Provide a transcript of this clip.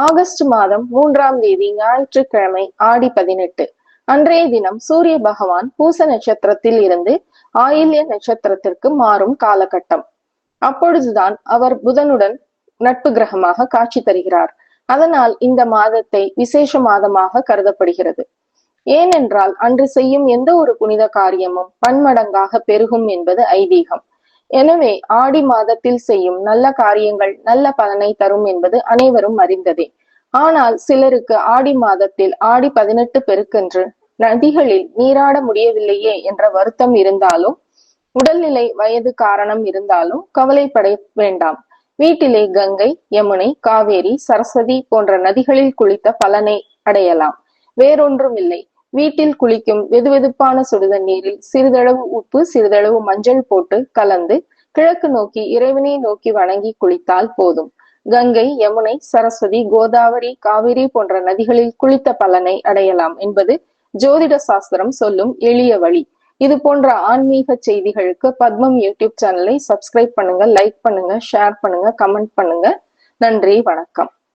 August மாதம் 3ஆம் தேதி ஞாயிற்றுக்கிழமை ஆடி 18. அன்றைய தினம் சூரிய பகவான் பூச நட்சத்திரத்தில் இருந்து ஆயில்ய நட்சத்திரத்திற்கு மாறும் காலகட்டம். அப்பொழுதுதான் அவர் புதனுடன் நட்பு கிரகமாக காட்சி தருகிறார். அதனால் இந்த மாதத்தை விசேஷ மாதமாக கருதப்படுகிறது. ஏனென்றால் அன்று செய்யும் எந்த ஒரு புனித காரியமும் பன்மடங்காக பெருகும் என்பது ஐதீகம். எனவே ஆடி மாதத்தில் செய்யும் நல்ல காரியங்கள் நல்ல பலனை தரும் என்பது அனைவரும் அறிந்ததே. ஆனால் சிலருக்கு ஆடி மாதத்தில் ஆடி 18 பெருக்கென்று நதிகளில் நீராட முடியவில்லையே என்ற வருத்தம் இருந்தாலும், உடல்நிலை வயது காரணம் இருந்தாலும் கவலைப்பட வேண்டாம். வீட்டிலே கங்கை, யமுனை, காவேரி, சரஸ்வதி போன்ற நதிகளில் குளித்த பலனை அடையலாம். வேறொன்றும் இல்லை. வீட்டில் குளிக்கும் வெதுவெதுப்பான சுடுதண்ணீரில் சிறிதளவு உப்பு, சிறிதளவு மஞ்சள் போட்டு கலந்து கிழக்கு நோக்கி இறைவனை நோக்கி வணங்கி குளித்தால் போதும். கங்கை, யமுனை, சரஸ்வதி, கோதாவரி, காவிரி போன்ற நதிகளில் குளித்த பலனை அடையலாம் என்பது ஜோதிட சாஸ்திரம் சொல்லும் எளிய வழி. இது போன்ற ஆன்மீக செய்திகளுக்கு பத்மம் யூடியூப் சேனலை சப்ஸ்கிரைப் பண்ணுங்க, லைக் பண்ணுங்க, ஷேர் பண்ணுங்க, கமெண்ட் பண்ணுங்க. நன்றி, வணக்கம்.